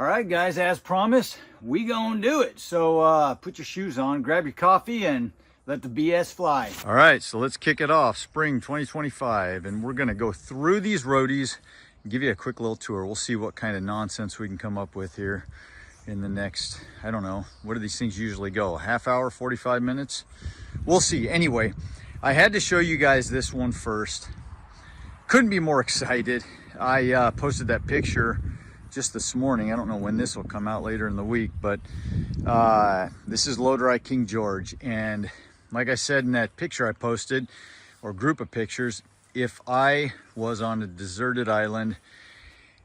All right, guys, as promised, we gonna do it. So put your shoes on, grab your coffee, and let the BS fly. All right, so let's kick it off. Spring 2025, and we're gonna go through these roadies and give you a quick little tour. We'll see what kind of nonsense we can come up with here in the next, I don't know, what do these things usually go? A half hour, 45 minutes? We'll see. Anyway, I had to show you guys this one first. Couldn't be more excited. I posted that picture just this morning. I don't know when this will come out later in the week, but this is Rhododendron King George. And like I said in that picture I posted, or group of pictures, if I was on a deserted island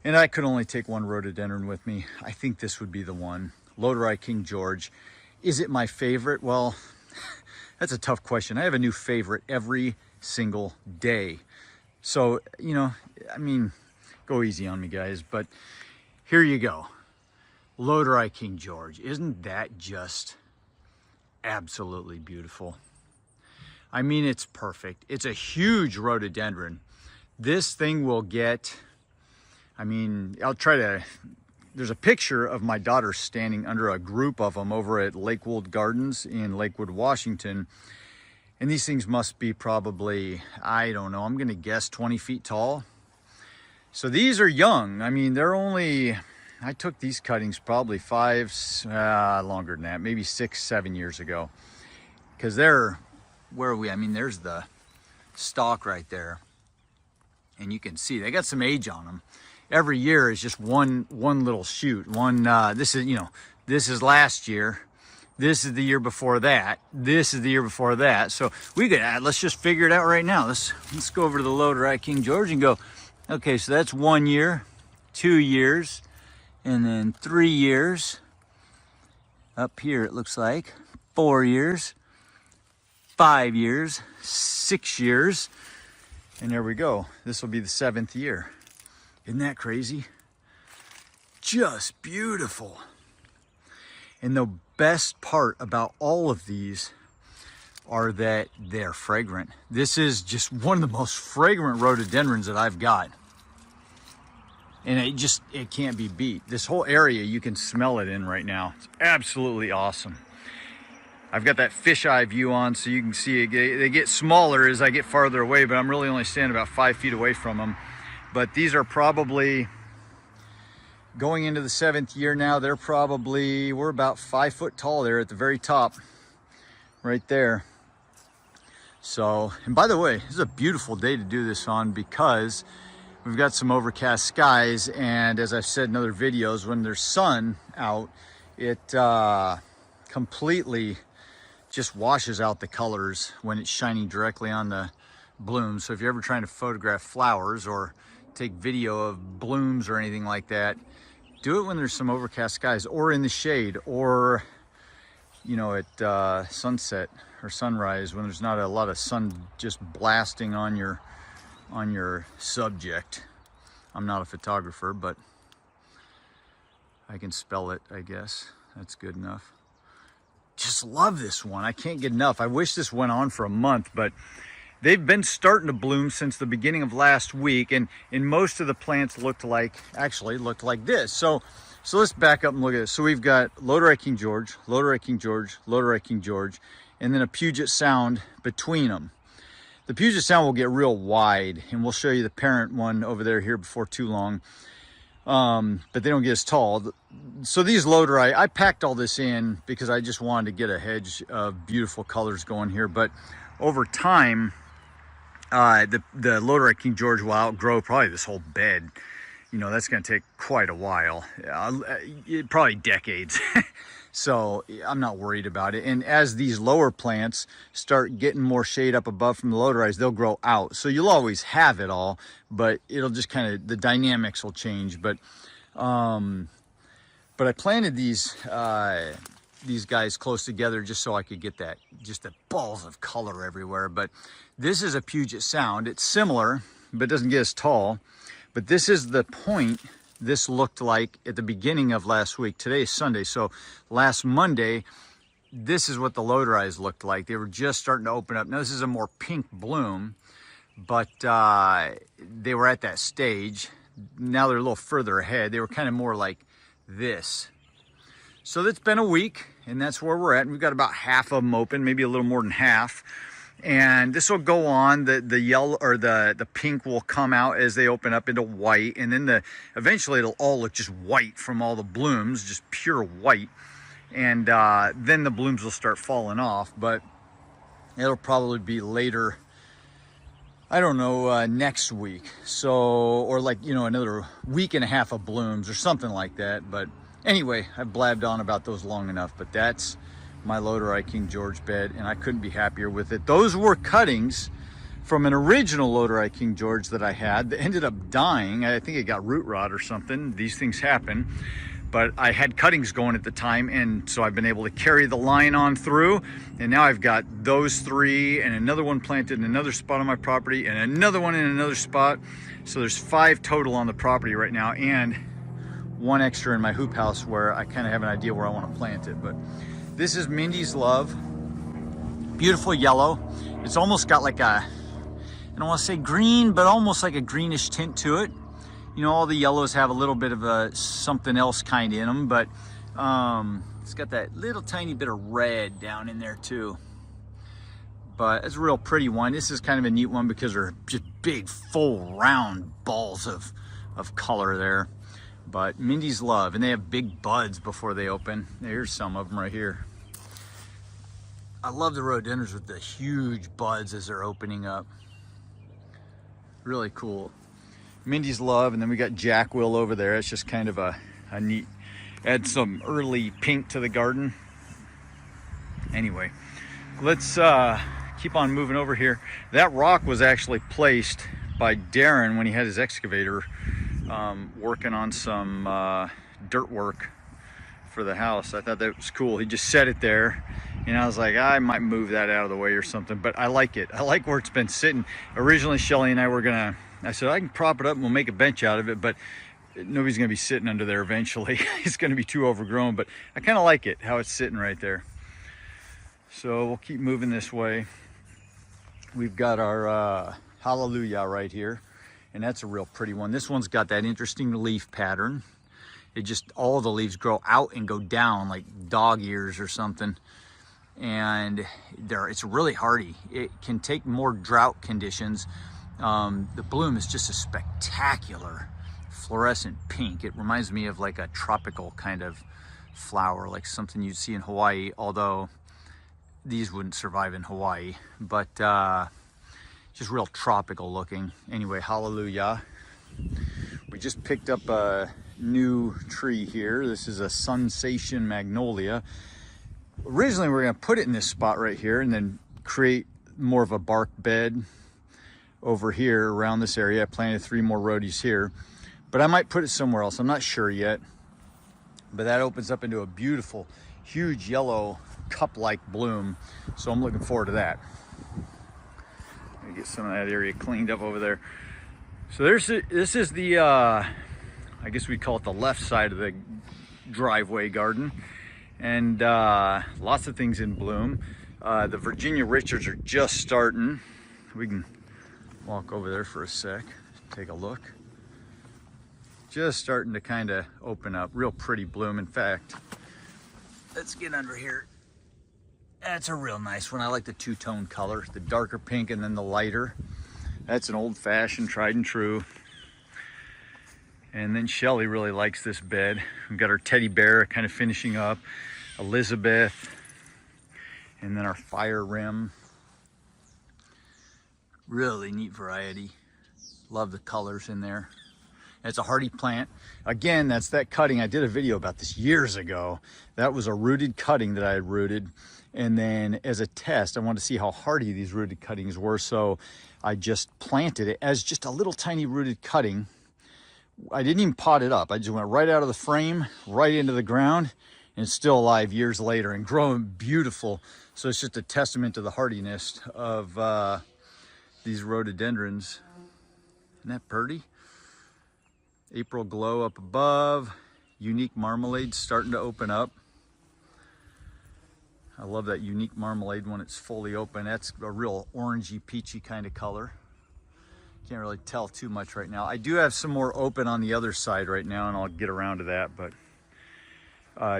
and I could only take one rhododendron with me, I think this would be the one. Rhododendron King George. Is it my favorite? Well, that's a tough question. I have a new favorite every single day. So, you know, I mean, go easy on me, guys, but here you go. Rhododendron King George. Isn't that just absolutely beautiful? I mean, it's perfect. It's a huge rhododendron. This thing will get, I mean, I'll try to, there's a picture of my daughter standing under a group of them over at Lakewood Gardens in Lakewood, Washington. And these things must be probably, I don't know, I'm gonna guess 20 feet tall. So these are young. I mean, they're only, I took these cuttings probably longer than that, maybe 6, 7 years ago. Because they're, where are we? I mean, there's the stalk right there. And you can see, they got some age on them. Every year is just one little shoot. This is, you know, this is last year. This is the year before that. This is the year before that. So we could, let's just figure it out right now. Let's go over to the Rhododendron King George and go, okay, so that's 1 year, 2 years, and then 3 years. Up here, it looks like 4 years, 5 years, 6 years, and there we go. This will be the 7th year. Isn't that crazy? Just beautiful. And the best part about all of these are that they're fragrant. This is just one of the most fragrant rhododendrons that I've got. And it can't be beat. This whole area, you can smell it in right now. It's absolutely awesome. I've got that fisheye view on so you can see they get smaller as I get farther away, but I'm really only standing about 5 feet away from them. But these are probably, going into the 7th year now, we're about 5 foot tall there at the very top, right there. So, and by the way, this is a beautiful day to do this on because we've got some overcast skies, and as I've said in other videos, when there's sun out, it completely just washes out the colors when it's shining directly on the blooms. So if you're ever trying to photograph flowers or take video of blooms or anything like that, do it when there's some overcast skies or in the shade, or, you know, at sunset or sunrise when there's not a lot of sun just blasting on your subject. I'm not a photographer, but I can spell it, I guess. That's good enough. Just love this one. I can't get enough. I wish this went on for a month, but they've been starting to bloom since the beginning of last week, and most of the plants looked like this. So let's back up and look at this. So we've got Rhododendron King George, Rhododendron King George, Rhododendron King George, and then a Puget Sound between them. The Puget Sound will get real wide, and we'll show you the parent one over there here before too long. But they don't get as tall. So these Rhododendron, I packed all this in because I just wanted to get a hedge of beautiful colors going here. But over time, the Rhododendron King George will outgrow probably this whole bed. You know, that's going to take quite a while, probably decades. So I'm not worried about it. And as these lower plants start getting more shade up above from the Rhododendrons, they'll grow out. So you'll always have it all, but it'll just kind of, the dynamics will change. But I planted these guys close together just so I could get that, just the balls of color everywhere. But this is a Puget Sound. It's similar, but it doesn't get as tall. But this is the point this looked like at the beginning of last week. Today is Sunday, so last Monday, this is what the Rhododendrons looked like. They were just starting to open up. Now this is a more pink bloom, but they were at that stage. Now they're a little further ahead. They were kind of more like this. So that's been a week, and that's where we're at. We've got about half of them open, maybe a little more than half. And this will go on. The yellow or the pink will come out as they open up into white, and then eventually it'll all look just white from all the blooms, just pure white. And then the blooms will start falling off, but it'll probably be later, I don't know, next week. So, or like, you know, another week and a half of blooms or something like that. But anyway, I've blabbed on about those long enough, but that's my Rhododendron King George bed, and I couldn't be happier with it. Those were cuttings from an original Rhododendron King George that I had that ended up dying. I think it got root rot or something. These things happen. But I had cuttings going at the time, and so I've been able to carry the line on through, and now I've got those 3 and another one planted in another spot on my property and another one in another spot. So there's 5 total on the property right now, and 1 extra in my hoop house where I kind of have an idea where I want to plant it. But this is Mindy's Love. Beautiful yellow. It's almost got like I don't want to say green, but almost like a greenish tint to it. You know, all the yellows have a little bit of a something else kind in them, but it's got that little tiny bit of red down in there too. But it's a real pretty one. This is kind of a neat one because they're just big, full, round balls of color there. But Mindy's Love, and they have big buds before they open. Here's some of them right here. I love the rhododendrons with the huge buds as they're opening up. Really cool. Mindy's Love, and then we got Jack Will over there. It's just kind of a neat, add some early pink to the garden. Anyway, let's keep on moving over here. That rock was actually placed by Darren when he had his excavator working on some dirt work for the house. I thought that was cool. He just set it there, and I was like, I might move that out of the way or something, but I like it. I like where it's been sitting. Originally, Shelly and I were gonna, I said, I can prop it up and we'll make a bench out of it, but nobody's gonna be sitting under there eventually. It's gonna be too overgrown, but I kind of like it, how it's sitting right there. So we'll keep moving this way. We've got our Hallelujah right here, and that's a real pretty one. This one's got that interesting leaf pattern. It just, all the leaves grow out and go down like dog ears or something. And it's really hardy. It can take more drought conditions. The bloom is just a spectacular fluorescent pink. It reminds me of like a tropical kind of flower, like something you'd see in Hawaii, although these wouldn't survive in Hawaii, but just real tropical looking. Anyway, Hallelujah. We just picked up a new tree here. This is a Sensation Magnolia. Originally, we were going to put it in this spot right here and then create more of a bark bed over here around this area. I planted 3 more rhodies here, but I might put it somewhere else. I'm not sure yet, but that opens up into a beautiful, huge yellow cup-like bloom. So I'm looking forward to that. Let me get some of that area cleaned up over there. So this is the, I guess we call it the left side of the driveway garden. And lots of things in bloom. The Virginia Richards are just starting. We can walk over there for a sec, take a look. Just starting to kind of open up. Real pretty bloom. In fact, let's get under here. That's a real nice one. I like the two-tone color, the darker pink and then the lighter. That's an old-fashioned, tried and true. And then Shelly really likes this bed. We've got our teddy bear kind of finishing up, Elizabeth, and then our fire rim. Really neat variety. Love the colors in there. It's a hardy plant. Again, that's that cutting. I did a video about this years ago. That was a rooted cutting that I had rooted. And then as a test, I wanted to see how hardy these rooted cuttings were. So I just planted it as just a little tiny rooted cutting. I didn't even pot it up. I just went right out of the frame, right into the ground, and it's still alive years later and growing beautiful. So it's just a testament to the hardiness of these rhododendrons. Isn't that pretty? April glow up above. Unique marmalade starting to open up. I love that unique marmalade when it's fully open. That's a real orangey, peachy kind of color. Can't really tell too much right now. I do have some more open on the other side right now, and I'll get around to that, but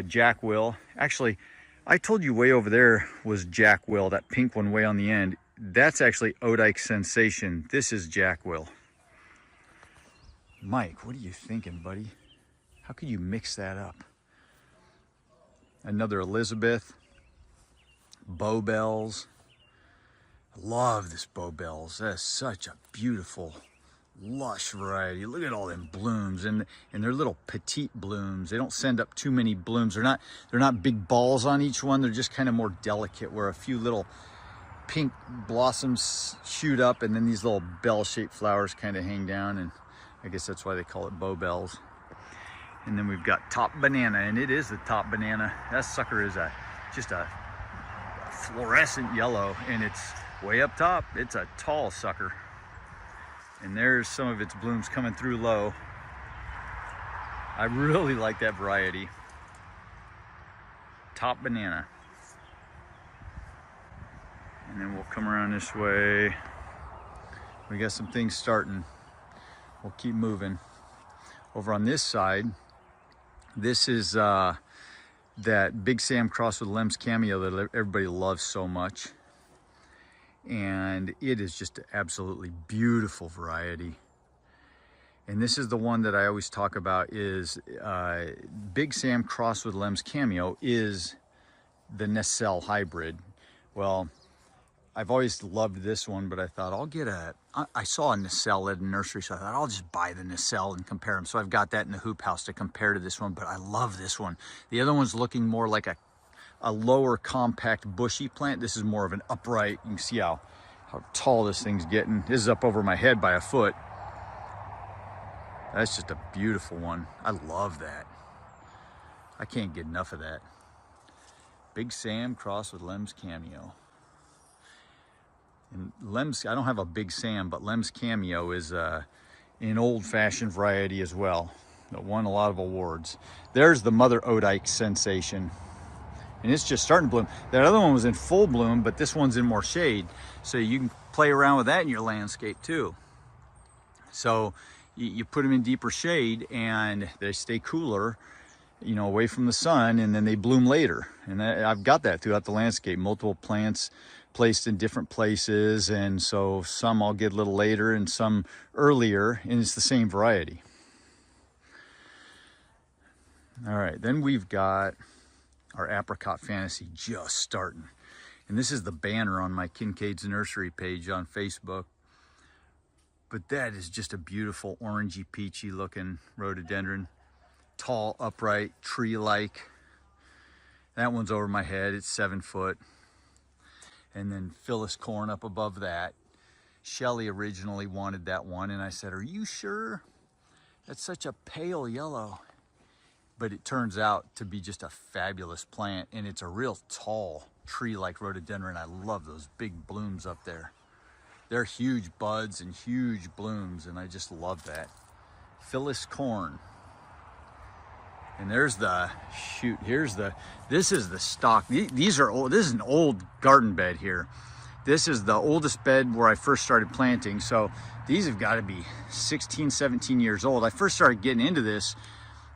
Jack Will. Actually, I told you way over there was Jack Will, that pink one way on the end. That's actually Odike Sensation. This is Jack Will. Mike, what are you thinking, buddy? How could you mix that up? Another Elizabeth. Bowbells. I love this Bowbells. That is such a beautiful, lush variety. Look at all them blooms, and they're little petite blooms. They don't send up too many blooms. They're not big balls on each one. They're just kind of more delicate, where a few little pink blossoms shoot up, and then these little bell-shaped flowers kind of hang down, and I guess that's why they call it Bowbells. And then we've got Top Banana, and it is the Top Banana. That sucker is just a fluorescent yellow, and it's way up top. It's a tall sucker. And there's some of its blooms coming through low. I really like that variety. Top Banana. And then we'll come around this way. We got some things starting. We'll keep moving. Over on this side, this is that Big Sam cross with Lem's Cameo that everybody loves so much. And it is just an absolutely beautiful variety. And this is the one that I always talk about is Big Sam cross with Lem's Cameo is the Nacelle hybrid. Well, I've always loved this one, but I thought I saw a Nacelle at a nursery, so I thought I'll just buy the Nacelle and compare them. So I've got that in the hoop house to compare to this one, but I love this one. The other one's looking more like a lower compact bushy plant. This is more of an upright. You can see how tall this thing's getting. This is up over my head by a foot. That's just a beautiful one. I love that. I can't get enough of that. Big Sam crossed with Lem's Cameo. And Lem's, I don't have a Big Sam, but Lem's Cameo is an old-fashioned variety as well that won a lot of awards. There's the Mother Odike Sensation. And it's just starting to bloom. That other one was in full bloom, but this one's in more shade. So you can play around with that in your landscape too. So you put them in deeper shade and they stay cooler, you know, away from the sun, and then they bloom later. And I've got that throughout the landscape, multiple plants placed in different places. And so some I'll get a little later and some earlier, and it's the same variety. All right, then we've got our Apricot Fantasy just starting. And this is the banner on my Kincaid's Nursery page on Facebook. But that is just a beautiful orangey peachy looking rhododendron. Tall, upright, tree-like. That one's over my head, it's 7 foot. And then Phyllis Corn up above that. Shelly originally wanted that one, and I said, "Are you sure? That's such a pale yellow." But it turns out to be just a fabulous plant, and it's a real tall tree-like rhododendron. I love those big blooms up there. They're huge buds and huge blooms, and I just love that. Phyllis Corn. And there's the, shoot, this is the stock. These are old, this is an old garden bed here. This is the oldest bed where I first started planting. So these have got to be 16, 17 years old. I first started getting into this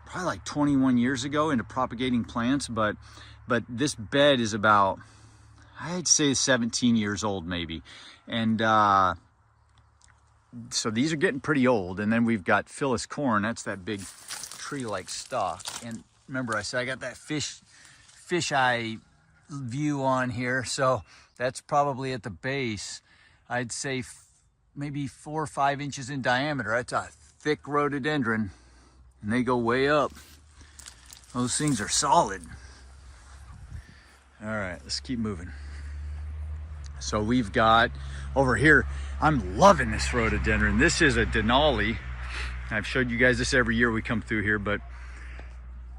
probably like 21 years ago, into propagating plants, but this bed is about, I'd say 17 years old maybe. And so these are getting pretty old. And then we've got Phyllis Corn. That's that big tree-like stalk. And remember I said I got that fish eye view on here, so that's probably at the base. I'd say maybe 4 or 5 inches in diameter. That's a thick rhododendron, and they go way up. Those things are solid. All right, let's keep moving. So we've got over here, I'm loving this rhododendron. This is a Denali. I've showed you guys this every year we come through here, but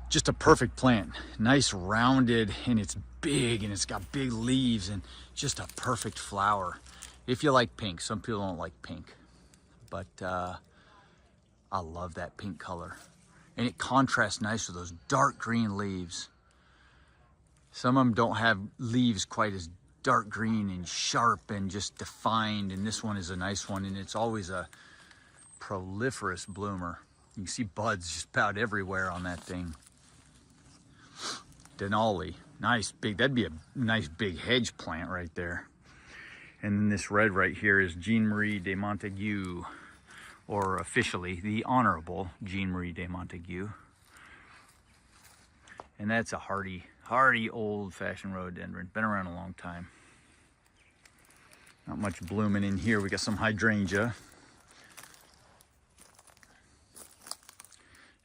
just a perfect plant. Nice rounded, and it's big, and it's got big leaves, and just a perfect flower. If you like pink, some people don't like pink, but I love that pink color. And it contrasts nice with those dark green leaves. Some of them don't have leaves quite as dark green and sharp and just defined, and this one is a nice one, and it's always a proliferous bloomer. You can see buds just about everywhere on that thing. Denali. Nice big, that'd be a nice big hedge plant right there. And then this red right here is Jean Marie de Montague, or officially the Honorable Jean Marie de Montague. And that's a hardy old-fashioned rhododendron. Been around a long time. Not much blooming in here. We got some hydrangea.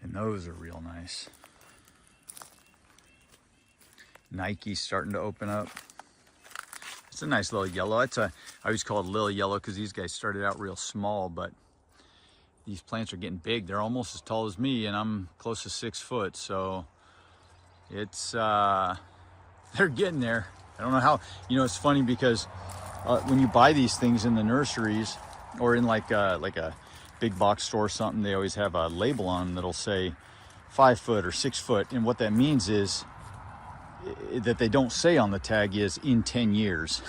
And those are real nice. Nike's starting to open up. It's a nice little yellow. I always call it little yellow because these guys started out real small, but these plants are getting big. They're almost as tall as me, and I'm close to 6 foot, so it's they're getting there. I don't know how. You know, it's funny because when you buy these things in the nurseries or in like a big box store or something, they always have a label on them that'll say 5 foot or 6 foot, and what that means is that they don't say on the tag is in 10 years.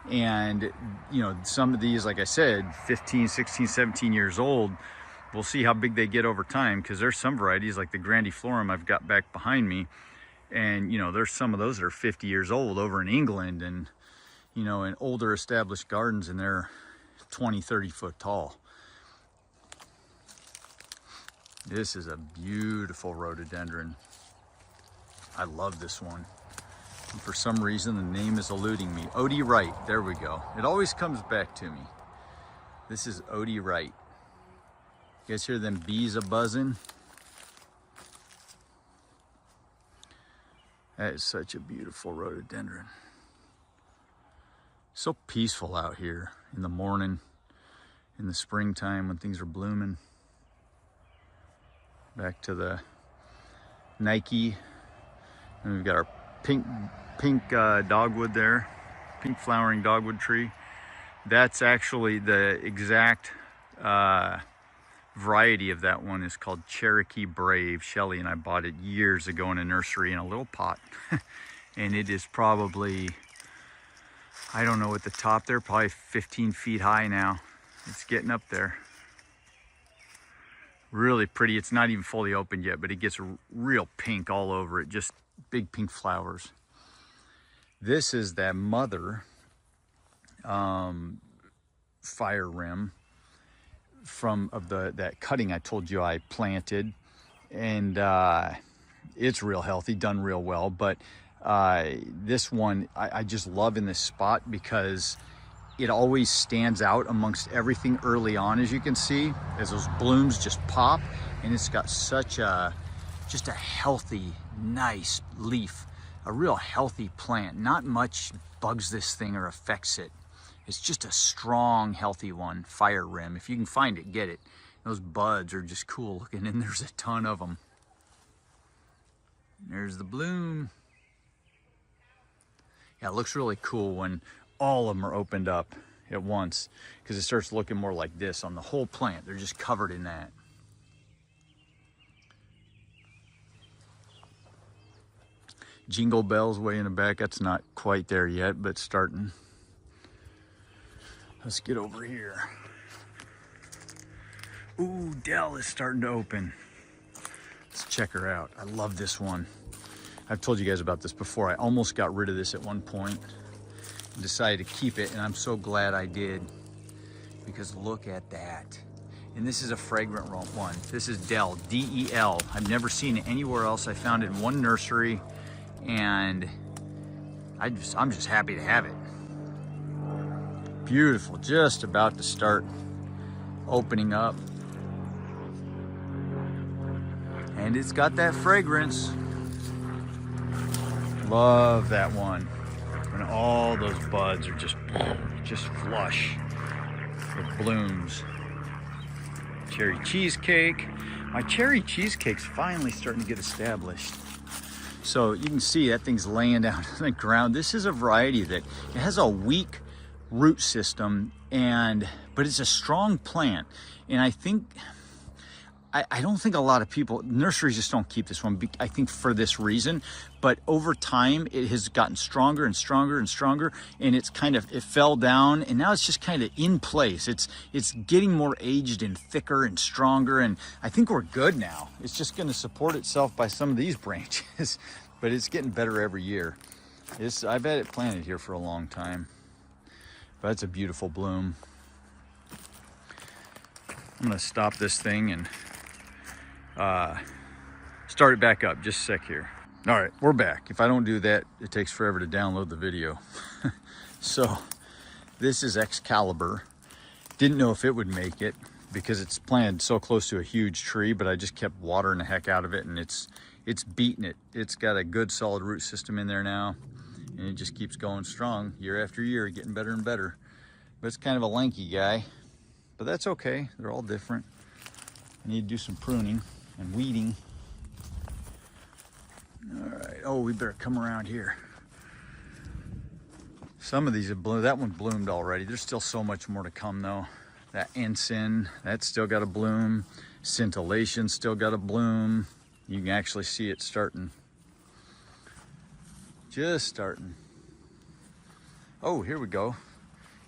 And you know, some of these, like I said, 15, 16, 17 years old, we'll see how big they get over time, because there's some varieties like the grandiflorum I've got back behind me, and you know, there's some of those that are 50 years old over in England, and you know, in older established gardens, and they're 20, 30 foot tall. This is a beautiful rhododendron. I love this one. And for some reason, the name is eluding me. Odie Wright, there we go. It always comes back to me. This is Odie Wright. You guys hear them bees a-buzzing? That is such a beautiful rhododendron. So peaceful out here in the morning, in the springtime when things are blooming. Back to the Nike. And we've got our pink dogwood there, pink flowering dogwood tree. That's actually the exact variety of that one is called Cherokee Brave. Shelly and I bought it years ago in a nursery in a little pot. And it is probably, I don't know at the top there, probably 15 feet high now. It's getting up there. Really pretty. It's not even fully opened yet, but it gets real pink all over it. Just big pink flowers. This is that mother fire rim of that cutting I told you I planted, and it's real healthy, done real well. But this one I just love in this spot because it always stands out amongst everything early on, as you can see, as those blooms just pop, and it's got such just a healthy, nice leaf, a real healthy plant. Not much bugs this thing or affects it. It's just a strong, healthy one. Fire rim. If you can find it, get it. Those buds are just cool looking, and there's a ton of them. There's the bloom. Yeah, it looks really cool when all of them are opened up at once, because it starts looking more like this on the whole plant. They're just covered in that. Jingle bells way in the back. That's not quite there yet, but starting. Let's get over here. Ooh, Dell is starting to open. Let's check her out. I love this one. I've told you guys about this before. I almost got rid of this at one point and decided to keep it, and I'm so glad I did, because look at that. And this is a fragrant one. This is Dell, D-E-L. I've never seen it anywhere else. I found it in one nursery, and I'm just happy to have it. Beautiful, just about to start opening up. And it's got that fragrance. Love that one. And all those buds are just flush with blooms. Cherry cheesecake. My cherry cheesecake's finally starting to get established. So you can see that thing's laying down on the ground. This is a variety that it has a weak root system, but it's a strong plant. And I think I don't think a lot of people, nurseries just don't keep this one, I think for this reason, but over time it has gotten stronger and stronger and stronger, and it's kind of, it fell down and now it's just kind of in place. It's getting more aged and thicker and stronger, and I think we're good now. It's just going to support itself by some of these branches, but it's getting better every year. I've had it planted here for a long time, but it's a beautiful bloom. I'm going to stop this thing and start it back up. Just a sec here. All right, we're back. If I don't do that, it takes forever to download the video. So this is Excalibur. Didn't know if it would make it because it's planted so close to a huge tree, but I just kept watering the heck out of it, and it's beating it. It's got a good solid root system in there now, and it just keeps going strong year after year, getting better and better. But it's kind of a lanky guy, but that's okay. They're all different. I need to do some pruning and weeding. All right, oh, we better come around here. Some of these have bloomed. That one bloomed already. There's still so much more to come though. That ensign, that's still got a bloom. Scintillation still got a bloom. You can actually see it starting. Just starting. Oh, here we go.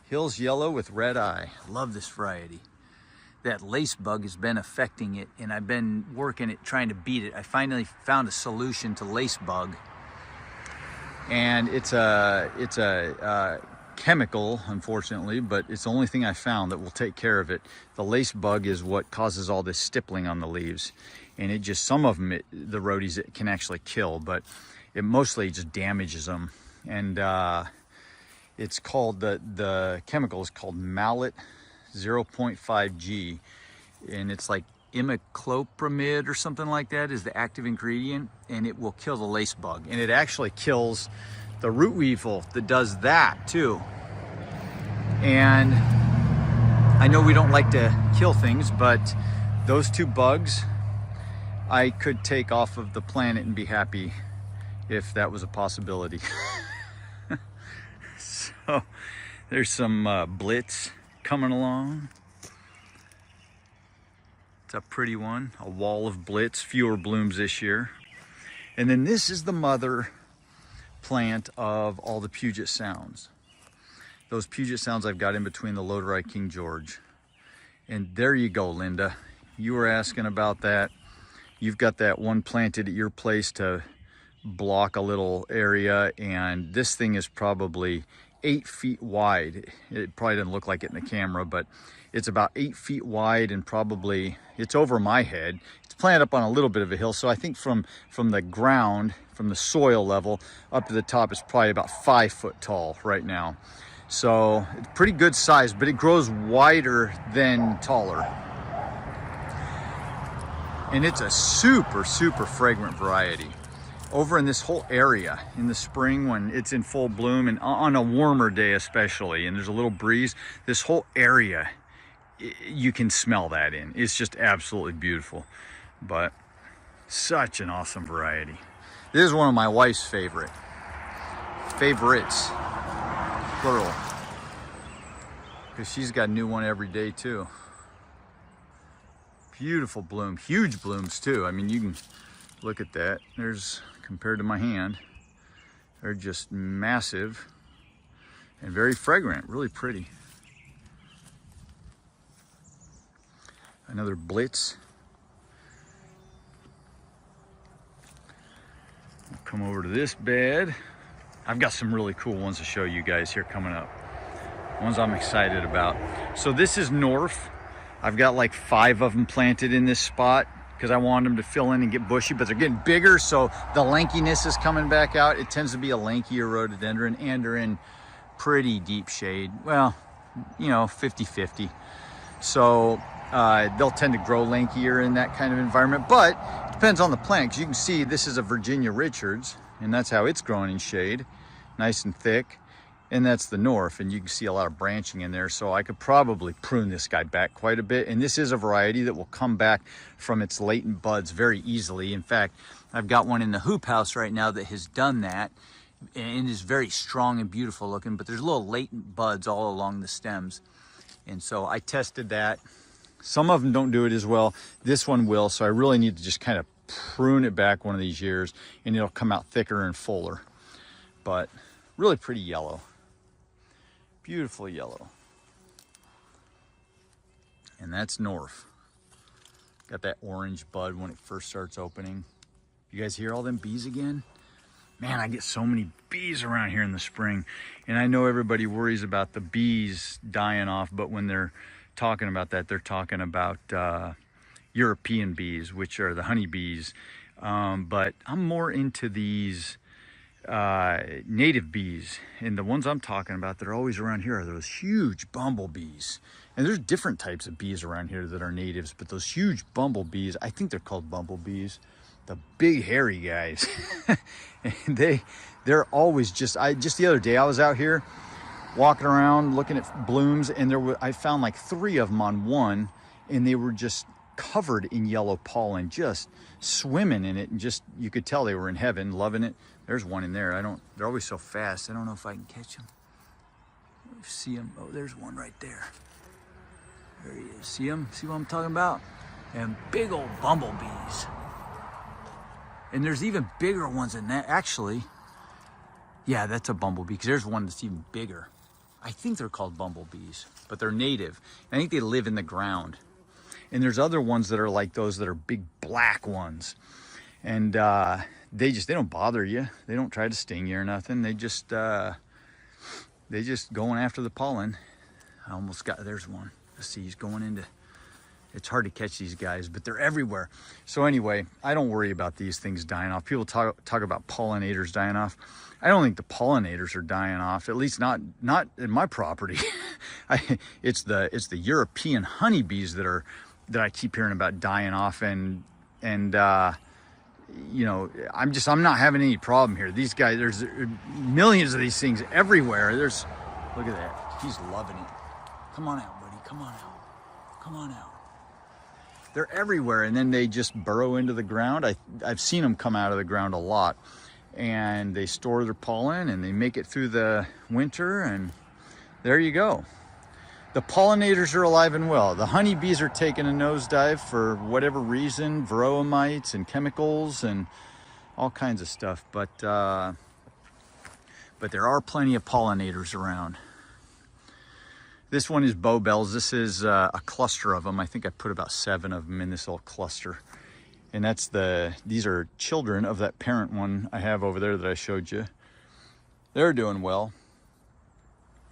Hills yellow with red eye. Love this variety. That lace bug has been affecting it, and I've been working it, trying to beat it. I finally found a solution to lace bug, and it's a chemical, unfortunately, but it's the only thing I found that will take care of it. The lace bug is what causes all this stippling on the leaves, and it just, some of them, the rhodies, it can actually kill, but it mostly just damages them. And it's called, the chemical is called mallet 0.5G, and it's like imiclopramide or something like that is the active ingredient, and it will kill the lace bug. And it actually kills the root weevil that does that too. And I know we don't like to kill things, but those two bugs I could take off of the planet and be happy if that was a possibility. So there's some blitz coming along. It's a pretty one, a wall of blitz, fewer blooms this year. And then this is the mother plant of all the Puget Sounds. Those Puget Sounds I've got in between the Loderi King George. And there you go, Linda. You were asking about that. You've got that one planted at your place to block a little area, and this thing is probably 8 feet wide. It probably doesn't look like it in the camera, but it's about 8 feet wide, and probably it's over my head. It's planted up on a little bit of a hill, so I think from the ground, from the soil level up to the top, it's probably about 5 foot tall right now. So it's pretty good size, but it grows wider than taller. And it's a super, super fragrant variety. Over in this whole area in the spring when it's in full bloom, and on a warmer day especially, and there's a little breeze, this whole area, you can smell that in. It's just absolutely beautiful. But such an awesome variety. This is one of my wife's favorites, plural, because she's got a new one every day too. Beautiful bloom, huge blooms too. I mean, you can look at that. There's, compared to my hand, they're just massive and very fragrant, really pretty. Another blitz. I'll come over to this bed. I've got some really cool ones to show you guys here coming up. Ones I'm excited about. So this is North. I've got like 5 of them planted in this spot because I want them to fill in and get bushy, but they're getting bigger, so the lankiness is coming back out. It tends to be a lankier rhododendron, and they're in pretty deep shade. Well, you know, 50-50. So they'll tend to grow lankier in that kind of environment, but it depends on the plant, because you can see this is a Virginia Richards, and that's how it's growing in shade, nice and thick. And that's the North, and you can see a lot of branching in there, so I could probably prune this guy back quite a bit. And this is a variety that will come back from its latent buds very easily. In fact, I've got one in the hoop house right now that has done that, and is very strong and beautiful looking, but there's little latent buds all along the stems. And so I tested that Some of them don't do it as well. This one will, so I really need to just kind of prune it back one of these years, and it'll come out thicker and fuller. But really pretty yellow. Beautiful yellow. And that's North. Got that orange bud when it first starts opening. You guys hear all them bees again? Man, I get so many bees around here in the spring. And I know everybody worries about the bees dying off, but when they're talking about that, they're talking about European bees, which are the honeybees. But I'm more into these native bees, and the ones I'm talking about that are always around here are those huge bumblebees. And there's different types of bees around here that are natives, but those huge bumblebees, I think they're called bumblebees, the big hairy guys. And they're always just the other day I was out here walking around looking at blooms, and I found like 3 of them on one, and they were just covered in yellow pollen, just swimming in it, and just, you could tell they were in heaven, loving it. There's one in there. They're always so fast. I don't know if I can catch them. See them? Oh, there's one right there. There he is. See him? See what I'm talking about? And big old bumblebees. And there's even bigger ones than that. Actually, yeah, that's a bumblebee, because there's one that's even bigger. I think they're called bumblebees, but they're native. I think they live in the ground. And there's other ones that are like those that are big black ones. And they don't bother you. They don't try to sting you or nothing. They just going after the pollen. I almost got, there's one. Let's see, he's going into, it's hard to catch these guys, but they're everywhere. So anyway, I don't worry about these things dying off. People talk about pollinators dying off. I don't think the pollinators are dying off, at least not in my property. It's the European honeybees that I keep hearing about dying off, and you know, I'm not having any problem here. These guys, there's millions of these things everywhere. Look at that. He's loving it. Come on out, buddy. Come on out. Come on out. They're everywhere, and then they just burrow into the ground. I've seen them come out of the ground a lot, and they store their pollen, and they make it through the winter, and there you go. The pollinators are alive and well. The honeybees are taking a nosedive for whatever reason, varroa mites and chemicals and all kinds of stuff. But there are plenty of pollinators around. This one is bowbells. This is a cluster of them. I think I put about 7 of them in this little cluster. And these are children of that parent one I have over there that I showed you. They're doing well.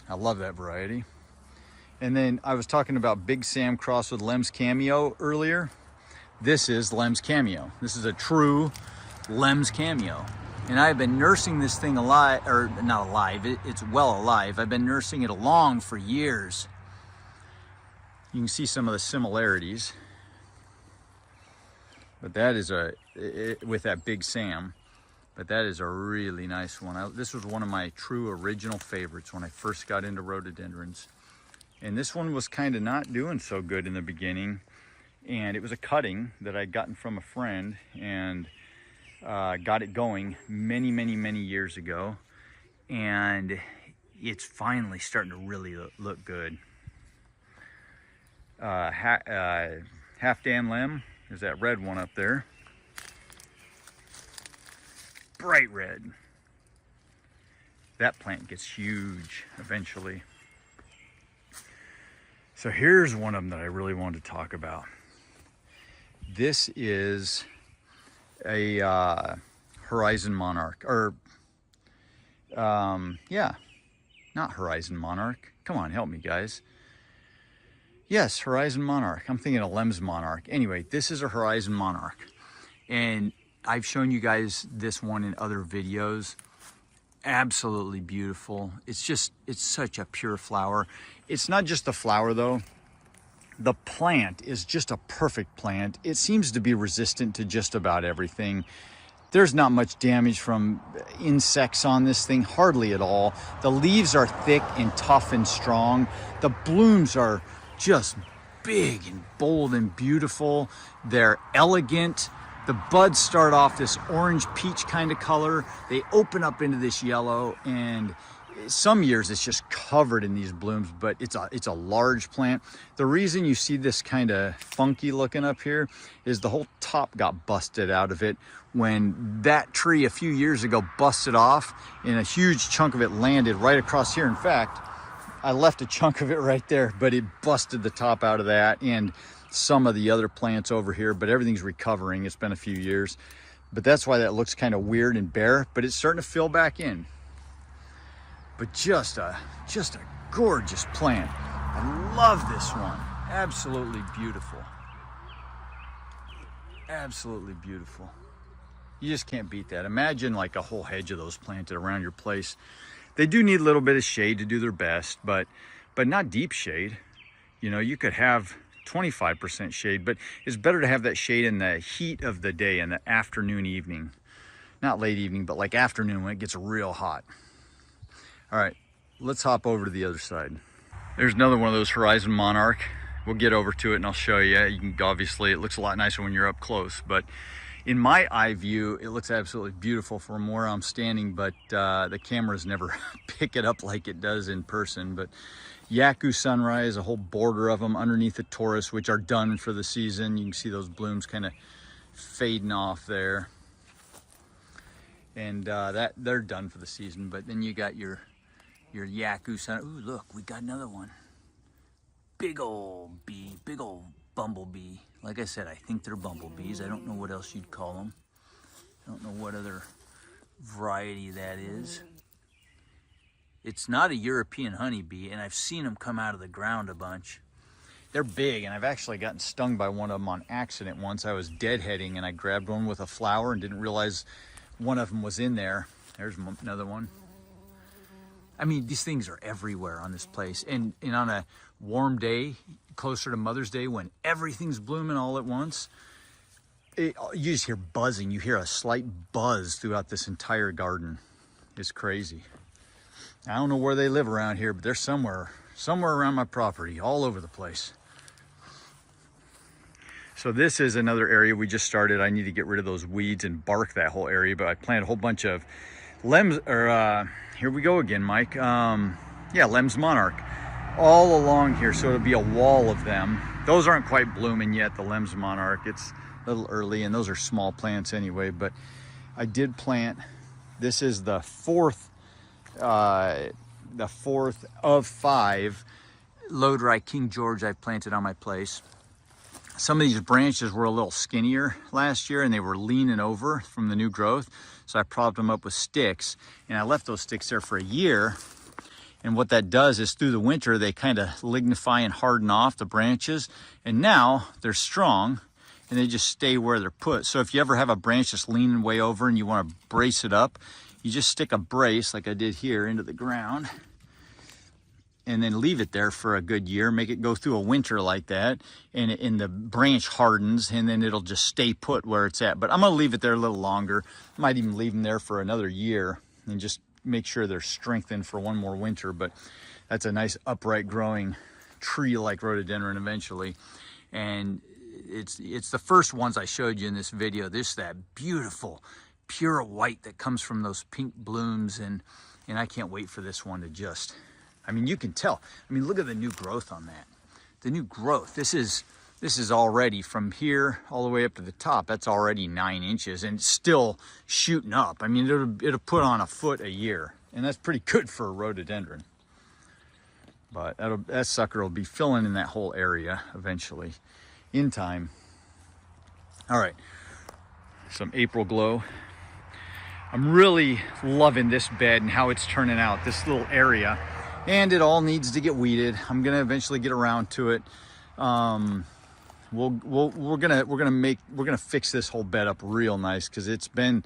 I love that variety. And then I was talking about Big Sam crossed with Lem's Cameo earlier. This is Lem's Cameo. This is a true Lem's Cameo. And I've been nursing this thing alive, or not alive, it's well alive. I've been nursing it along for years. You can see some of the similarities. But that is with that Big Sam. But that is a really nice one. This was one of my true original favorites when I first got into rhododendrons. And this one was kind of not doing so good in the beginning. And it was a cutting that I'd gotten from a friend, and got it going many, many, many years ago. And it's finally starting to really look good. Half Dan Lem, there's that red one up there. Bright red. That plant gets huge eventually. So here's one of them that I really wanted to talk about. This is a Horizon Monarch, or yeah, not Horizon Monarch. Come on, help me, guys. Yes, Horizon Monarch. I'm thinking of Lem's Monarch. Anyway, this is a Horizon Monarch, and I've shown you guys this one in other videos. Absolutely beautiful. It's such a pure flower. It's not just the flower though. The plant is just a perfect plant. It seems to be resistant to just about everything. There's not much damage from insects on this thing, hardly at all. The leaves are thick and tough and strong. The blooms are just big and bold and beautiful. They're elegant. The buds start off this orange peach kind of color. They open up into this yellow, and some years it's just covered in these blooms, but it's a large plant. The reason you see this kind of funky looking up here is the whole top got busted out of it when that tree a few years ago busted off, and a huge chunk of it landed right across here. In fact, I left a chunk of it right there, but it busted the top out of that and some of the other plants over here, but everything's recovering. It's been a few years, but that's why that looks kind of weird and bare, but it's starting to fill back in. But just a gorgeous plant. I love this one. Absolutely beautiful. Absolutely beautiful. You just can't beat that. Imagine like a whole hedge of those planted around your place. They do need a little bit of shade to do their best, but not deep shade. You know, you could have 25% shade, but it's better to have that shade in the heat of the day, in the afternoon, evening. Not late evening, but like afternoon when it gets real hot. All right, let's hop over to the other side. There's another one of those Horizon Monarch. We'll get over to it and I'll show you. You can obviously, it looks a lot nicer when you're up close, but in my eye view, it looks absolutely beautiful from where I'm standing, but the cameras never pick it up like it does in person. But Yaku Sunrise, a whole border of them underneath the Taurus, which are done for the season. You can see those blooms kind of fading off there. And that they're done for the season. But then you got your Yaku Sunrise. Ooh, look, we got another one. Big old bee, big old bumblebee. Like I said, I think they're bumblebees. I don't know what else you'd call them. I don't know what other variety that is. It's not a European honeybee, and I've seen them come out of the ground a bunch. They're big, and I've actually gotten stung by one of them on accident once. I was deadheading, and I grabbed one with a flower and didn't realize one of them was in there. There's another one. I mean, these things are everywhere on this place. And on a warm day, closer to Mother's Day, when everything's blooming all at once, you just hear buzzing. You hear a slight buzz throughout this entire garden. It's crazy. I don't know where they live around here, but they're somewhere around my property, all over the place. So this is another area we just started. I need to get rid of those weeds and bark that whole area, but I planted a whole bunch of here we go again, Mike. Yeah, Lem's Monarch all along here, so it'll be a wall of them. Those aren't quite blooming yet, the Lem's Monarch. It's a little early, and those are small plants anyway, but I did plant, this is the fourth of 5 low-dry King George I've planted on my place. Some of these branches were a little skinnier last year, and they were leaning over from the new growth. So I propped them up with sticks, and I left those sticks there for a year. And what that does is through the winter, they kind of lignify and harden off the branches. And now they're strong, and they just stay where they're put. So if you ever have a branch that's leaning way over and you want to brace it up, you just stick a brace like I did here into the ground, and then leave it there for a good year, make it go through a winter like that, and the branch hardens, and then it'll just stay put where it's at. But I'm gonna leave it there a little longer. I might even leave them there for another year and just make sure they're strengthened for one more winter. But that's a nice upright growing tree like rhododendron eventually. And it's the first ones I showed you in this video. This, that beautiful pure white that comes from those pink blooms, and I can't wait for this one to just, I mean, you can tell. I mean, look at the new growth on that. The new growth. This is already from here all the way up to the top. That's already 9 inches and still shooting up. I mean, it'll put on a foot a year, and that's pretty good for a rhododendron. But that sucker will be filling in that whole area eventually, in time. All right, some April glow. I'm really loving this bed and how it's turning out, this little area. And it all needs to get weeded. I'm gonna eventually get around to it. We're gonna fix this whole bed up real nice, because it's been,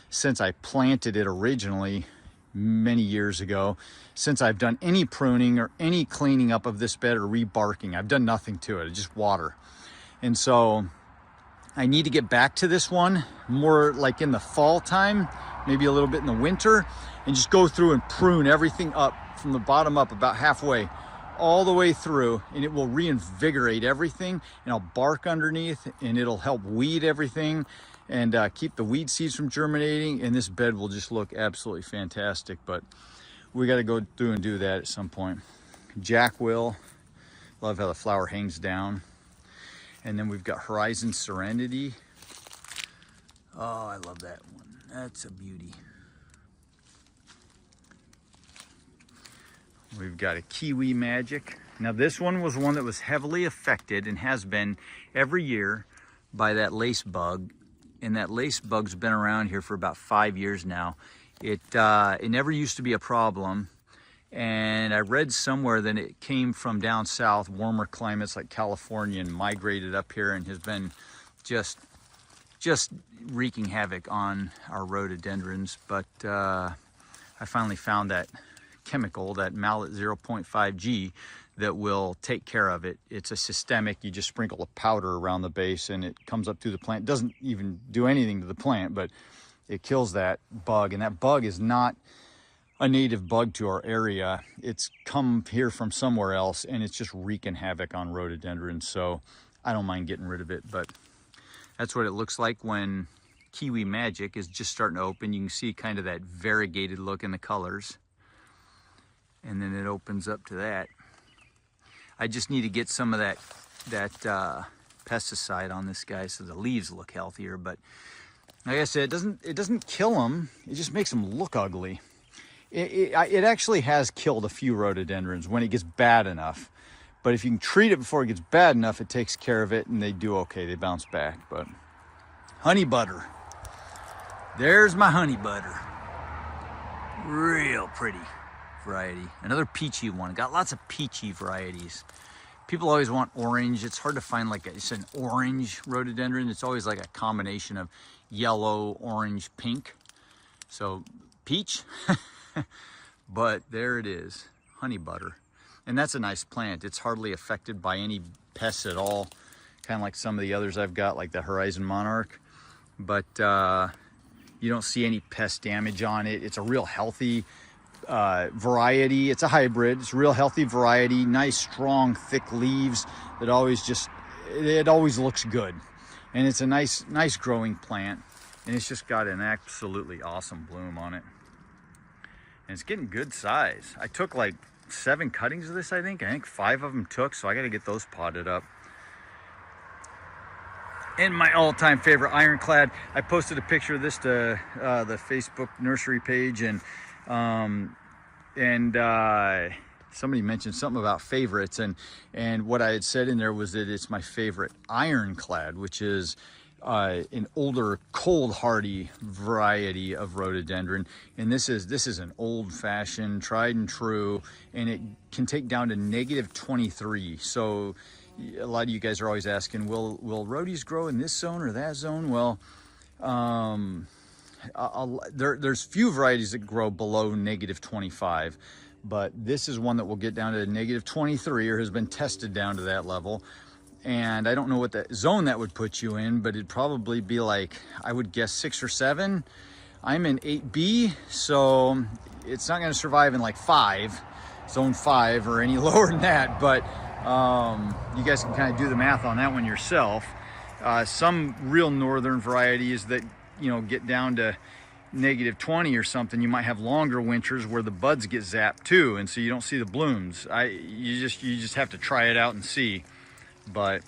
since I planted it originally many years ago, since I've done any pruning or any cleaning up of this bed or rebarking. I've done nothing to it, just water. And so I need to get back to this one more like in the fall time, maybe a little bit in the winter, and just go through and prune everything up from the bottom up about halfway all the way through, and it will reinvigorate everything, and I'll bark underneath, and it'll help weed everything and keep the weed seeds from germinating, and this bed will just look absolutely fantastic. But we got to go through and do that at some point. Jackwill, love how the flower hangs down. And then we've got Horizon Serenity. Oh, I love that one. That's a beauty. We've got a Kiwi Magic. Now this one was one that was heavily affected and has been every year by that lace bug. And that lace bug's been around here for about 5 years now. It never used to be a problem. And I read somewhere that it came from down south, warmer climates like California, and migrated up here and has been just wreaking havoc on our rhododendrons. But I finally found that chemical, that mallet 0.5G, that will take care of it. It's a systemic. You just sprinkle a powder around the base and it comes up through the plant. It doesn't even do anything to the plant, but it kills that bug. And that bug is not a native bug to our area. It's come here from somewhere else and it's just wreaking havoc on rhododendrons. So I don't mind getting rid of it, but that's what it looks like when Kiwi Magic is just starting to open. You can see kind of that variegated look in the colors. And then it opens up to that. I just need to get some of that pesticide on this guy so the leaves look healthier. But like I said, it doesn't kill them. It just makes them look ugly. It actually has killed a few rhododendrons when it gets bad enough. But if you can treat it before it gets bad enough, it takes care of it and they do okay. They bounce back. But honey butter. There's my honey butter. Real pretty variety. Another peachy one. Got lots of peachy varieties. People always want orange. It's hard to find like it's an orange rhododendron. It's always like a combination of yellow, orange, pink. So peach. But there it is. Honey butter. And that's a nice plant. It's hardly affected by any pests at all. Kind of like some of the others I've got, like the Horizon Monarch. But you don't see any pest damage on it. It's a real healthy variety. It's a hybrid. It's a real healthy variety. Nice, strong, thick leaves that it always looks good. And it's a nice growing plant. And it's just got an absolutely awesome bloom on it. And it's getting good size. I took like 7 cuttings of this, I think 5 of them took, so I got to get those potted up. And my all-time favorite, Ironclad. I posted a picture of this to the Facebook nursery page, and somebody mentioned something about favorites, and what I had said in there was that it's my favorite Ironclad, which is an older, cold hardy variety of rhododendron. And this is an old-fashioned, tried and true, and it can take down to -23. So a lot of you guys are always asking, will rhodies grow in this zone or that zone? Well, there's few varieties that grow below -25, but this is one that will get down to -23 or has been tested down to that level. And I don't know what that zone that would put you in, but it'd probably be like, I would guess 6 or 7. I'm in 8B, so it's not going to survive in like 5, zone 5 or any lower than that. But you guys can kind of do the math on that one yourself. Some real northern varieties that, get down to -20 or something, you might have longer winters where the buds get zapped too, and so you don't see the blooms. You just have to try it out and see. But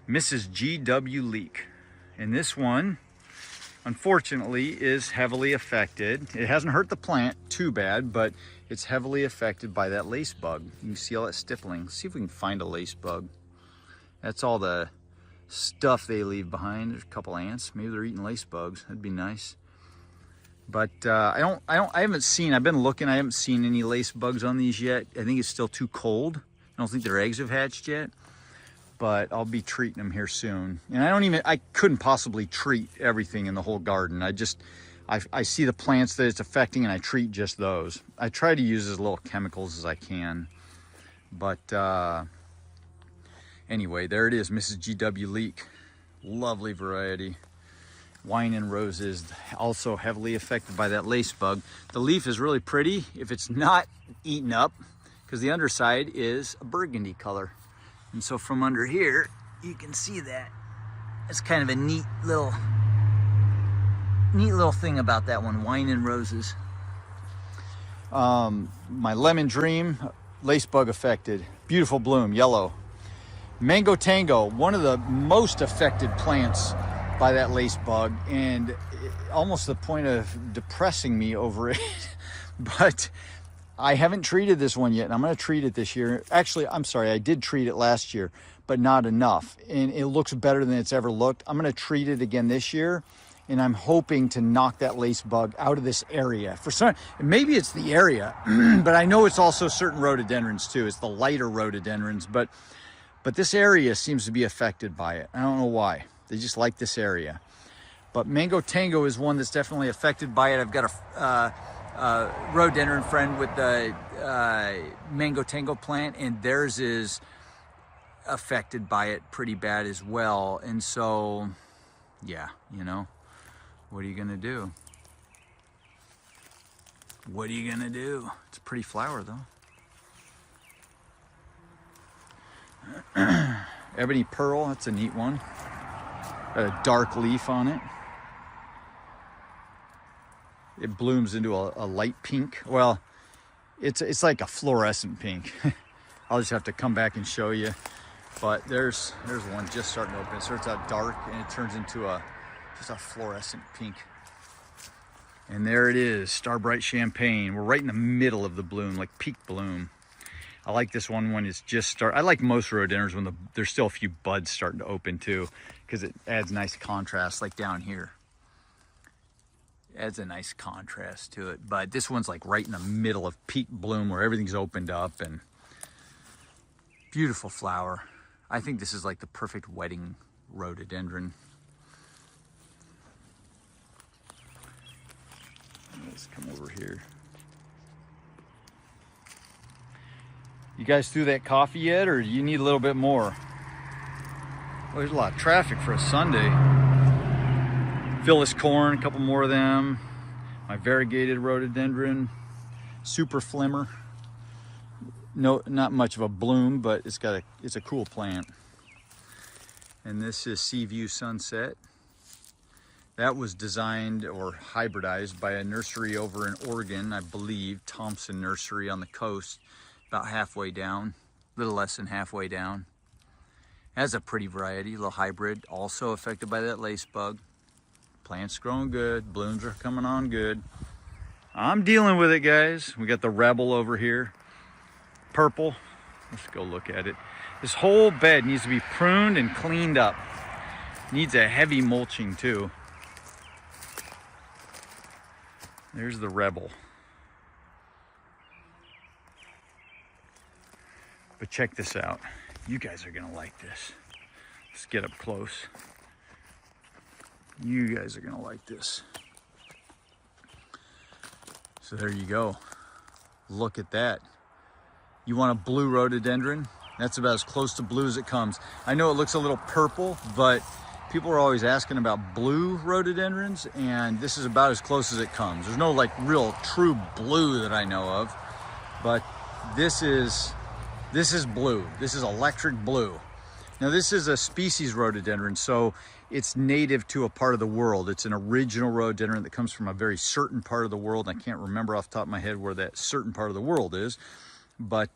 Mrs. G.W. Leek, and this one unfortunately is heavily affected. It hasn't hurt the plant too bad, but it's heavily affected by that lace bug. You can see all that stippling. Let's see if we can find a lace bug. That's all the stuff they leave behind. There's a couple ants. Maybe they're eating lace bugs. That'd be nice. But I haven't seen, I've been looking, I haven't seen any lace bugs on these yet. I think it's still too cold. I don't think their eggs have hatched yet. But I'll be treating them here soon. And I couldn't possibly treat everything in the whole garden. I see the plants that it's affecting and I treat just those. I try to use as little chemicals as I can. But anyway, there it is, Mrs. G.W. Leek. Lovely variety. Wine and Roses, also heavily affected by that lace bug. The leaf is really pretty if it's not eaten up, because the underside is a burgundy color. And so from under here, you can see that. It's kind of a neat little thing about that one, Wine and Roses. My lemon dream, lace bug affected. Beautiful bloom, yellow. Mango tango, one of the most affected plants by that lace bug, and almost the point of depressing me over it. But I haven't treated this one yet, and I'm going to treat it this year. Actually, I'm sorry, I did treat it last year, but not enough. And it looks better than it's ever looked. I'm going to treat it again this year, and I'm hoping to knock that lace bug out of this area. For some, maybe it's the area, but I know it's also certain rhododendrons too. It's the lighter rhododendrons, but this area seems to be affected by it. I don't know why. They just like this area. But mango tango is one that's definitely affected by it. I've got a rhododendron friend with the mango tango plant, and theirs is affected by it pretty bad as well. And so, yeah, you know, what are you gonna do? What are you gonna do? It's a pretty flower though. Ebony pearl, that's a neat one. Got a dark leaf on it. It blooms into a light pink. Well, it's like a fluorescent pink. I'll just have to come back and show you. But there's one just starting to open. It starts out dark and it turns into just a fluorescent pink. And there it is, Star Bright Champagne. We're right in the middle of the bloom, like peak bloom. I like this one when it's just start. I like most rhododendrons when there's still a few buds starting to open too, because it adds nice contrast, like down here. It adds a nice contrast to it. But this one's like right in the middle of peak bloom where everything's opened up, and beautiful flower. I think this is like the perfect wedding rhododendron. Let's come over here. You guys threw that coffee yet, or do you need a little bit more? Well, there's a lot of traffic for a Sunday. Phyllis corn, a couple more of them. My variegated rhododendron, super flimmer. No, not much of a bloom, but it's a cool plant. And this is Seaview Sunset. That was designed or hybridized by a nursery over in Oregon, I believe, Thompson Nursery on the coast, about halfway down, a little less than halfway down. Has a pretty variety, a little hybrid, also affected by that lace bug. Plant's growing good, blooms are coming on good. I'm dealing with it, guys. We got the Rebel over here, purple. Let's go look at it. This whole bed needs to be pruned and cleaned up. Needs a heavy mulching too. There's the Rebel. But check this out. You guys are gonna like this. Let's get up close. You guys are gonna like this. So there you go. Look at that. You want a blue rhododendron? That's about as close to blue as it comes. I know it looks a little purple, but people are always asking about blue rhododendrons, and this is about as close as it comes. There's no like real true blue that I know of, but this is blue. This is electric blue. Now this is a species rhododendron, so it's native to a part of the world. It's an original rhododendron that comes from a very certain part of the world. I can't remember off the top of my head where that certain part of the world is, but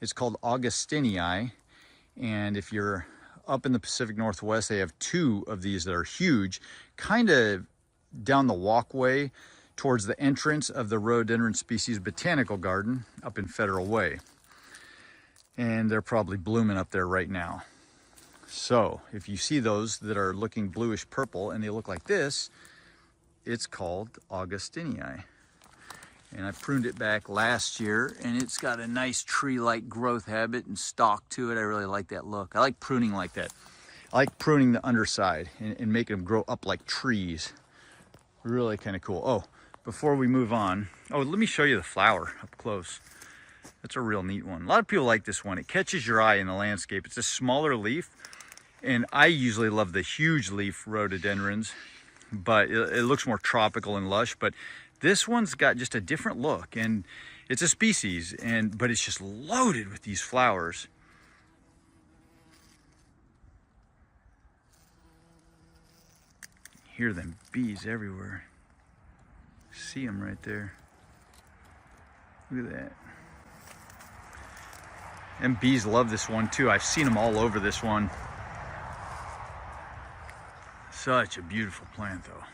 it's called Augustinii. And if you're up in the Pacific Northwest, they have two of these that are huge, kind of down the walkway towards the entrance of the Rhododendron Species Botanical Garden up in Federal Way. And they're probably blooming up there right now. So if you see those that are looking bluish purple and they look like this, it's called Augustinii. And I pruned it back last year, and it's got a nice tree-like growth habit and stalk to it. I really like that look. I like pruning like that. I like pruning the underside and making them grow up like trees. Really kind of cool. Oh, before we move on, oh, let me show you the flower up close. That's a real neat one. A lot of people like this one. It catches your eye in the landscape. It's a smaller leaf, and I usually love the huge leaf rhododendrons, but it looks more tropical and lush. But this one's got just a different look, and it's a species, but it's just loaded with these flowers. Hear them bees everywhere. See them right there. Look at that. And bees love this one too. I've seen them all over this one. Such a beautiful plant though.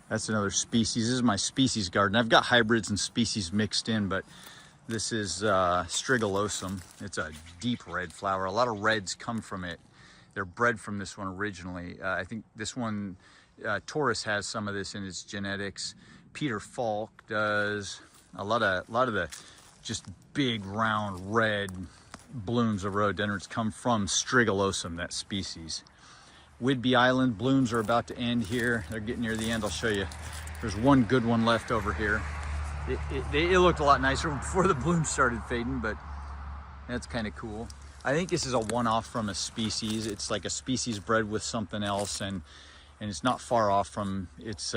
That's another species. This is my species garden. I've got hybrids and species mixed in, but this is strigilosum. It's a deep red flower. A lot of reds come from it. They're bred from this one originally. I think this one, Taurus has some of this in its genetics. Peter Falk does. A lot of the just big round red blooms of rhododendrons come from strigilosum, that species. Whidbey Island blooms are about to end here. They're getting near the end. I'll show you. There's one good one left over here. It looked a lot nicer before the blooms started fading, but that's kind of cool. I think this is a one-off from a species. It's like a species bred with something else, and it's not far off from its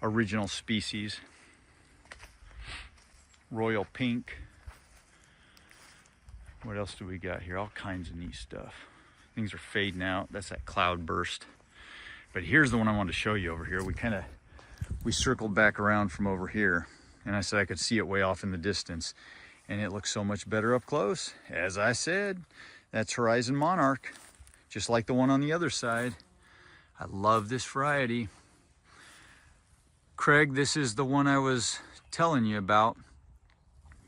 original species. Royal pink. What else do we got here? All kinds of neat stuff. Things are fading out. That's that cloudburst. But here's the one I wanted to show you over here. We circled back around from over here, and I said I could see it way off in the distance, and it looks so much better up close. As I said, that's Horizon Monarch, just like the one on the other side. I love this variety. Craig, this is the one I was telling you about.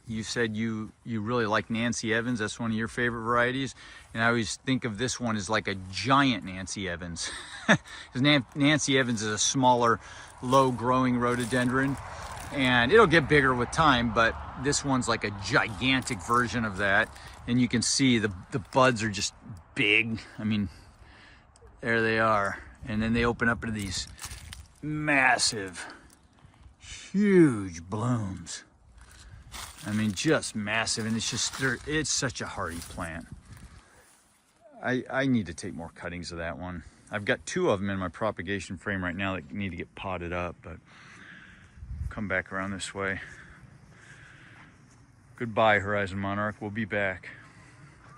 You said you really like Nancy Evans. That's one of your favorite varieties. And I always think of this one as like a giant Nancy Evans. Because Nancy Evans is a smaller, low-growing rhododendron. And it'll get bigger with time, but this one's like a gigantic version of that. And you can see the buds are just big. I mean, there they are. And then they open up into these massive, huge blooms. I mean, just massive, and it's such a hardy plant. I need to take more cuttings of that one. I've got 2 of them in my propagation frame right now that need to get potted up, but come back around this way. Goodbye, Horizon Monarch. We'll be back.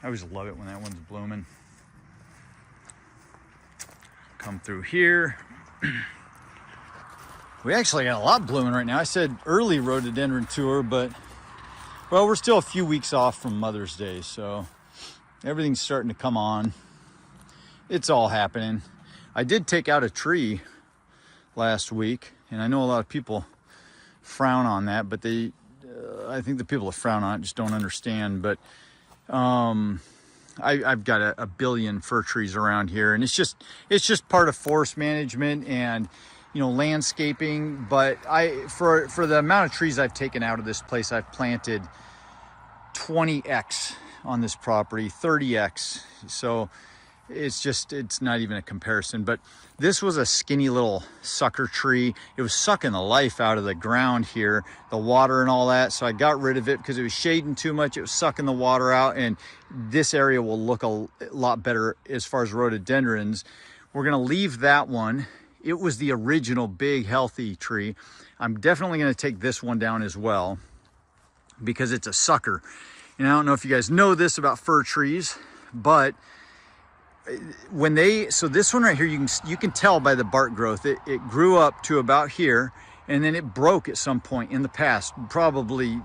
I always love it when that one's blooming. Come through here. We actually got a lot blooming right now. I said early rhododendron tour, but well, we're still a few weeks off from Mother's Day, so everything's starting to come on. It's all happening. I did take out a tree last week, and I know a lot of people frown on that, but I think the people that frown on it just don't understand. But I've got a billion fir trees around here, and it's just part of forest management and landscaping. But for the amount of trees I've taken out of this place, I've planted 20x on this property, 30x. So it's not even a comparison. But this was a skinny little sucker tree. It was sucking the life out of the ground here, the water and all that. So I got rid of it because it was shading too much. It was sucking the water out, and this area will look a lot better as far as rhododendrons. We're gonna leave that one. It was the original big healthy tree. I'm definitely gonna take this one down as well because it's a sucker. And I don't know if you guys know this about fir trees, but so this one right here, you can tell by the bark growth, it grew up to about here, and then it broke at some point in the past, probably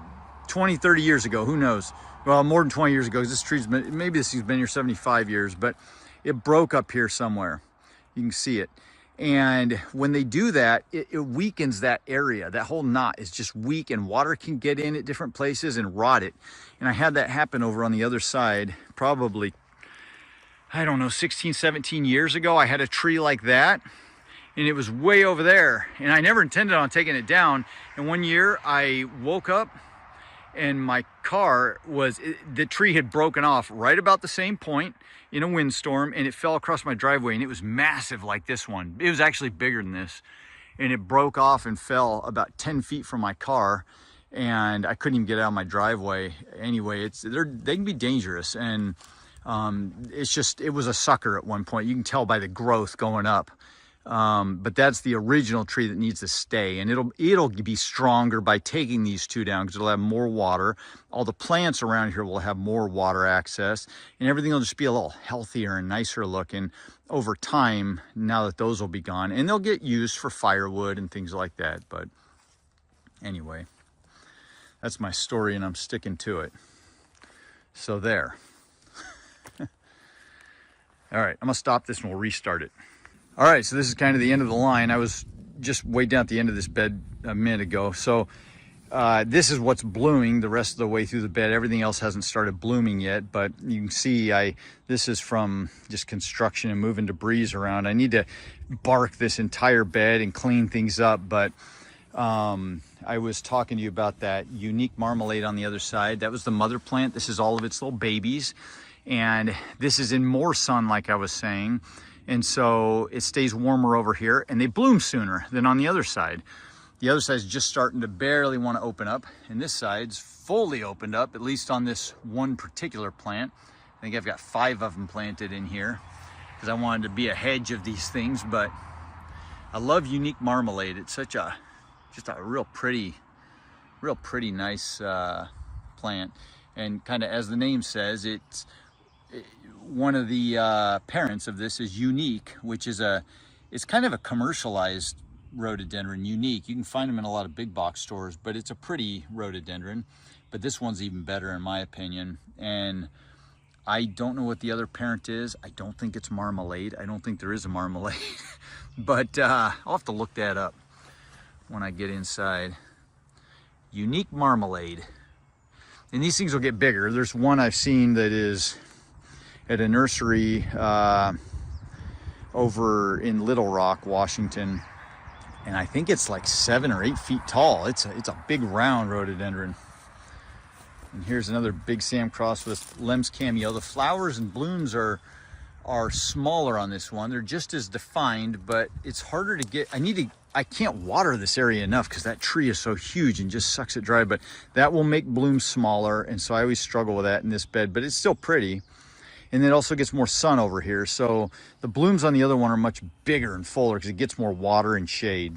20, 30 years ago, who knows? Well, more than 20 years ago, because maybe this tree's been here 75 years, but it broke up here somewhere. You can see it. And when they do that, it weakens that area. That whole knot is just weak, and water can get in at different places and rot it. And I had that happen over on the other side, probably, I don't know, 16, 17 years ago. I had a tree like that, and it was way over there. And I never intended on taking it down. And one year I woke up and my car the tree had broken off right about the same point in a windstorm, and it fell across my driveway, and it was massive like this one. It was actually bigger than this, and it broke off and fell about 10 feet from my car, and I couldn't even get out of my driveway. Anyway, they can be dangerous, and it was a sucker at one point. You can tell by the growth going up. But that's the original tree that needs to stay, and it'll be stronger by taking these 2 down because it'll have more water. All the plants around here will have more water access, and everything will just be a little healthier and nicer looking over time now that those will be gone, and they'll get used for firewood and things like that. But anyway, That's my story, and I'm sticking to it. So there. All right, I'm gonna stop this and we'll restart it. All right, so this is kind of the end of the line. I was just way down at the end of this bed a minute ago. So this is what's blooming the rest of the way through the bed. Everything else hasn't started blooming yet, but you can see this is from just construction and moving debris around. I need to bark this entire bed and clean things up, but I was talking to you about that unique marmalade on the other side. That was the mother plant. This is all of its little babies. And this is in more sun, like I was saying. And so it stays warmer over here, and they bloom sooner than on the other side. The other side is just starting to barely want to open up, and this side's fully opened up, at least on this one particular plant. I think I've got 5 of them planted in here because I wanted to be a hedge of these things, but I love unique marmalade. It's such a, just a real pretty nice plant. And kind of as the name says, one of the parents of this is unique, which is it's kind of a commercialized rhododendron. Unique, you can find them in a lot of big box stores, but it's a pretty rhododendron. But this one's even better in my opinion. And I don't know what the other parent is. I don't think it's marmalade. I don't think there is a marmalade. But I'll have to look that up when I get inside. Unique marmalade. And these things will get bigger. There's one I've seen that is at a nursery over in Little Rock, Washington. And I think it's like 7 or 8 feet tall. It's a big round rhododendron. And here's another big Sam Cross with Lem's Cameo. The flowers and blooms are smaller on this one. They're just as defined, but it's harder to get. I can't water this area enough because that tree is so huge and just sucks it dry, but that will make blooms smaller. And so I always struggle with that in this bed, but it's still pretty. And it also gets more sun over here. So the blooms on the other one are much bigger and fuller because it gets more water and shade.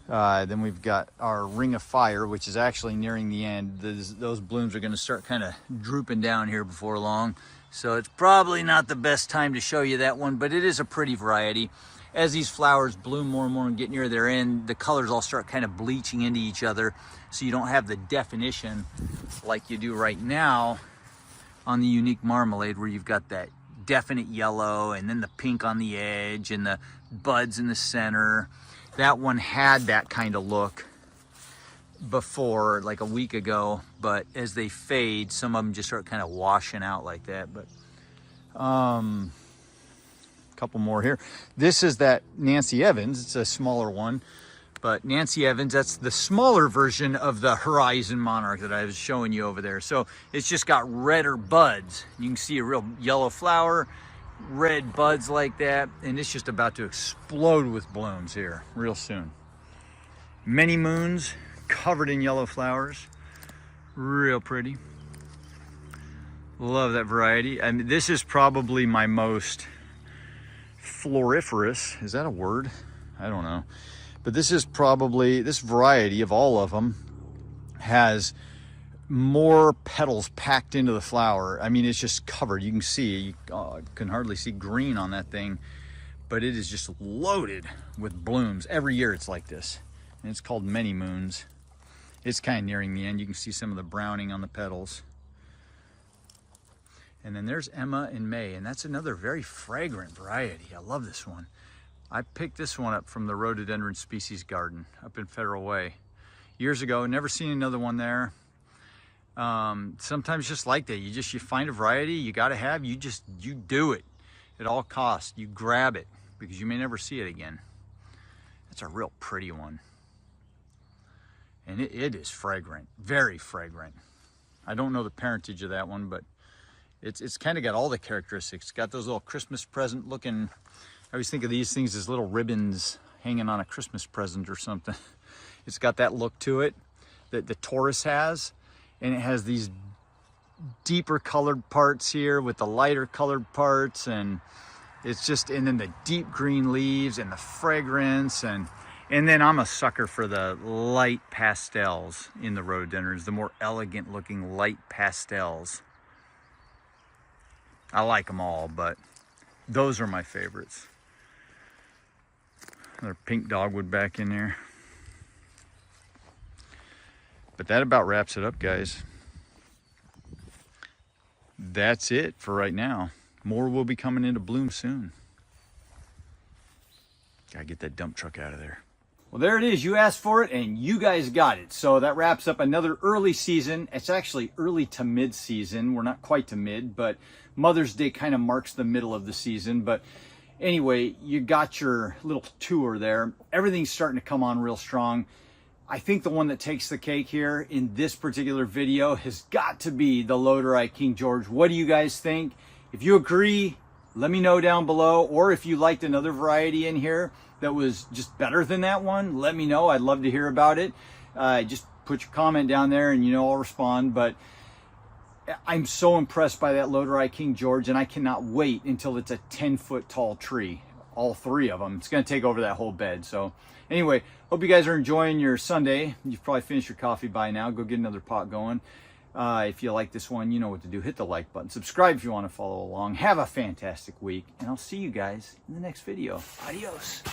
Then we've got our Ring of Fire, which is actually nearing the end. Those blooms are going to start kind of drooping down here before long. So it's probably not the best time to show you that one, but it is a pretty variety. As these flowers bloom more and more and get near their end, the colors all start kind of bleaching into each other. So you don't have the definition like you do right now on the unique marmalade, where you've got that definite yellow and then the pink on the edge and the buds in the center. That one had that kind of look before, like a week ago, but as they fade, some of them just start kind of washing out like that. But couple more here. This is that Nancy Evans. It's a smaller one, but Nancy Evans, that's the smaller version of the Horizon Monarch that I was showing you over there. So it's just got redder buds. You can see a real yellow flower, red buds like that, and it's just about to explode with blooms here real soon. Many moons covered in yellow flowers, real pretty. Love that variety. I mean, this is probably my most floriferous, is that a word? I don't know, but this is probably, this variety of all of them has more petals packed into the flower. I mean, it's just covered. You can see, you can hardly see green on that thing, but it is just loaded with blooms. Every year it's like this, and it's called Many Moons. It's kind of nearing the end. You can see some of the browning on the petals. And then there's Emma in May, and that's another very fragrant variety. I love this one. I picked this one up from the Rhododendron Species Garden up in Federal Way years ago. Never seen another one there. Sometimes just like that, you find a variety you got to have, you do it at all costs. You grab it because you may never see it again. That's a real pretty one. And it is fragrant, very fragrant. I don't know the parentage of that one, but it's kind of got all the characteristics. It's got those little Christmas present looking, I always think of these things as little ribbons hanging on a Christmas present or something. It's got that look to it that the Taurus has, and it has these deeper colored parts here with the lighter colored parts, and it's just, and then the deep green leaves and the fragrance, and then I'm a sucker for the light pastels in the rhododendrons, the more elegant looking light pastels. I like them all, but those are my favorites. Another pink dogwood back in there. But that about wraps it up, guys. That's it for right now. More will be coming into bloom soon. Gotta get that dump truck out of there. Well, there it is. You asked for it and you guys got it. So that wraps up another early season. It's actually early to mid season. We're not quite to mid, but Mother's Day kind of marks the middle of the season. But anyway, you got your little tour there. Everything's starting to come on real strong. I think the one that takes the cake here in this particular video has got to be the Rhododendron King George. What do you guys think? If you agree, let me know down below. Or if you liked another variety in here that was just better than that one, let me know. I'd love to hear about it. Just put your comment down there and I'll respond. But I'm so impressed by that Rhododendron King George, and I cannot wait until it's a 10-foot tall tree. All three of them. It's going to take over that whole bed. So anyway, hope you guys are enjoying your Sunday. You've probably finished your coffee by now. Go get another pot going. If you like this one, you know what to do. Hit the like button. Subscribe if you want to follow along. Have a fantastic week, and I'll see you guys in the next video. Adios.